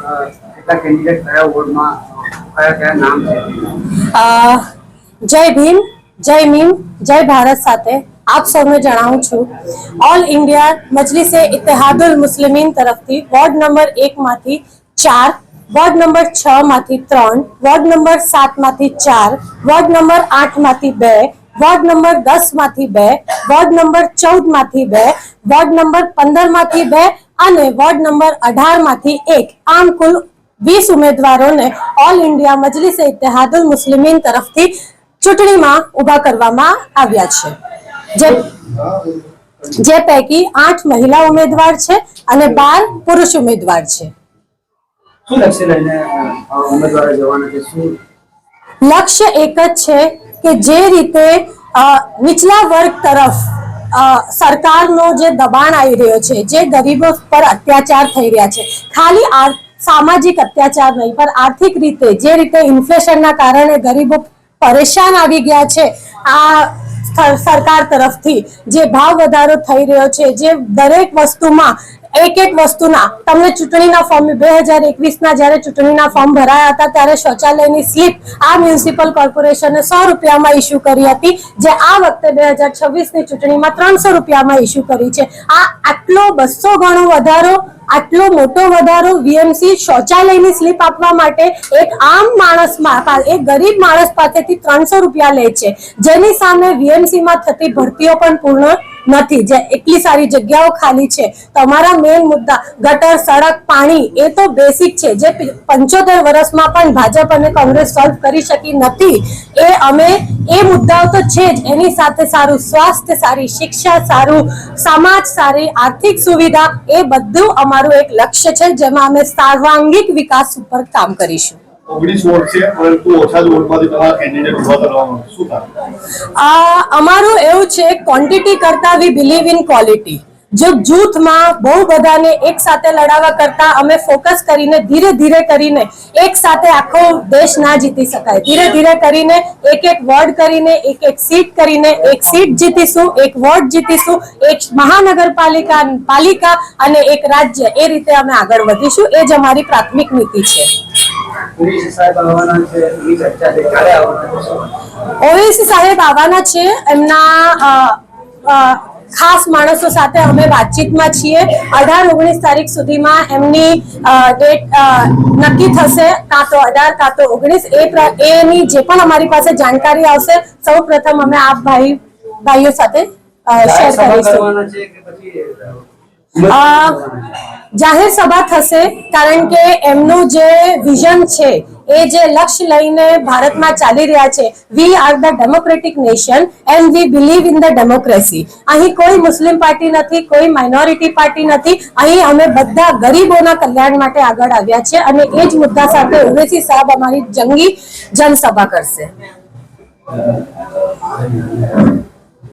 કેટલા કેન્ડિડેટ કયા વોર્ડમાં કયા નામ છે? જય ભીમ, જય મીમ, જય ભારત સાથે આપ સૌને જણાવું છું, ઓલ ઇન્ડિયા મજલિસે ઇત્तेहादुल मुस्लिमीन તરફથી વોર્ડ નંબર 1 માંથી 4, વોર્ડ નંબર 6 માંથી 3, વોર્ડ નંબર 7 માંથી 4, વોર્ડ નંબર 8 માંથી 2, વોર્ડ નંબર 10 માંથી 2, વોર્ડ નંબર 14 માંથી 2, વોર્ડ નંબર 15 માંથી 2 અને વોર્ડ નંબર 18 માંથી 1, આમ કુલ 20 ઉમેદવારોને ઓલ ઇન્ડિયા મજલિસે ઇત્तेहादुल मुस्लिमीन તરફથી ચૂંટણીમાં ઉભા કરવામાં આવ્યા છે, જે પૈકી 8 મહિલા ઉમેદવાર છે અને 12 પુરુષ ઉમેદવાર છે। શું લક્ષ્ય લઈને ઉમેદવારો જવાના છે? શું લક્ષ્ય એક જ છે કે જે રીતે નીચલા વર્ગ તરફ સરકારનો જે દબાણ આવી રહ્યો છે, જે ગરીબો પર અત્યાચાર થઈ રહ્યા છે, ખાલી સામાજિક અત્યાચાર નહીં પણ આર્થિક રીતે જે રીતે ઇન્ફ્લેશનના કારણે ગરીબો પરેશાન આવી ગયા છે, આ સરકાર તરફથી જે ભાવ વધારો થઈ રહ્યો છે, જે દરેક વસ્તુમાં એક વસ્તુના તમને ચૂંટણીના ફોર્મ 2021ના જ્યારે ચૂંટણીના ફોર્મ ભરાયા હતા ત્યારે શૌચાલયની સ્લીપ આ મ્યુનિસિપલ કોર્પોરેશને 100 રૂપિયામાં ઇસ્યુ કરી હતી, જે આ વખતે 2026ની ચૂંટણીમાં 300 રૂપિયામાં ઇસ્યુ કરી છે। આ આટલો 200 ગણો વધારો, આટલો મોટો વધારો વીએમસી શૌચાલયની સ્લીપ આપવા માટે એક આમ માણસ, એક ગરીબ માણસ પાસેથી 300 રૂપિયા લે છે, જેની સામે વીએમસીમાં થતી ભરતીઓ પણ પૂર્ણ નથી, જે એટલી સારી જગ્યાઓ ખાલી છે। તમારા મેઇન મુદ્દા ગટર, સડક, પાણી એ તો બેસિક છે, જે 75 વર્ષમાં પણ ભાજપ અને કોંગ્રેસ સોલ્વ કરી શકી નથી। એ મુદ્દાઓ તો છે જ, એની સાથે સારું સ્વાસ્થ્ય, સારી શિક્ષા, સારું સમાજ, સારી આર્થિક સુવિધા, એ બધું અમારું એક લક્ષ્ય છે, જેમાં અમે સર્વાંગીક વિકાસ ઉપર કામ કરીશું। 19 વોટ છે પરંતુ ઓછા જ વોટમાંથી તમારા કેન્ડિડેટ ઉભા કરવામાં શું થાય? અમારું એવું છે, ક્વોન્ટિટી કરતા વી બિલીવ ઇન ક્વોલિટી। જો જૂથમાં બહુ બધાને એક સાથે લડાવવા કરતા અમે ફોકસ કરીને ધીરે ધીરે કરીને એક સાથે આખો દેશ ના જીતી શકાય, ધીરે ધીરે કરીને એક વોર્ડ કરીને એક સીટ કરીને એક સીટ જીતીશું, એક વોર્ડ જીતીશું, એક મહાનગરપાલિકા અને એક રાજ્ય, એ રીતે અમે આગળ વધીશું। એ જ અમારી પ્રાથમિક નીતિ છે। ઓવેસી સાહેબ આવવાના છે, એમના ખાસ માણસો સાથે અમે વાતચીતમાં છીએ। 18-19 તારીખ સુધીમાં એમની ડેટ નક્કી થશે, કાં તો 18 કાં તો 19, એની જે પણ અમારી પાસે જાણકારી આવશે સૌ પ્રથમ અમે આપ ભાઈઓ સાથે શેર કરીશું। જાહેર સભા થશે, કારણ કે એમનું જે વિઝન છે, એ જે લક્ષ્ય લઈને ભારતમાં ચાલી રહ્યા છે, we are the democratic nation and we believe in the democracy. અહીં કોઈ મુસ્લિમ પાર્ટી નથી, કોઈ માઇનોરિટી પાર્ટી નથી, અહીં અમે બધા ગરીબોના કલ્યાણ માટે આગળ આવ્યા છે અને એ જ મુદ્દા સાથે ઓવેસી સાહેબ અમારી જંગી જનસભા કરશે।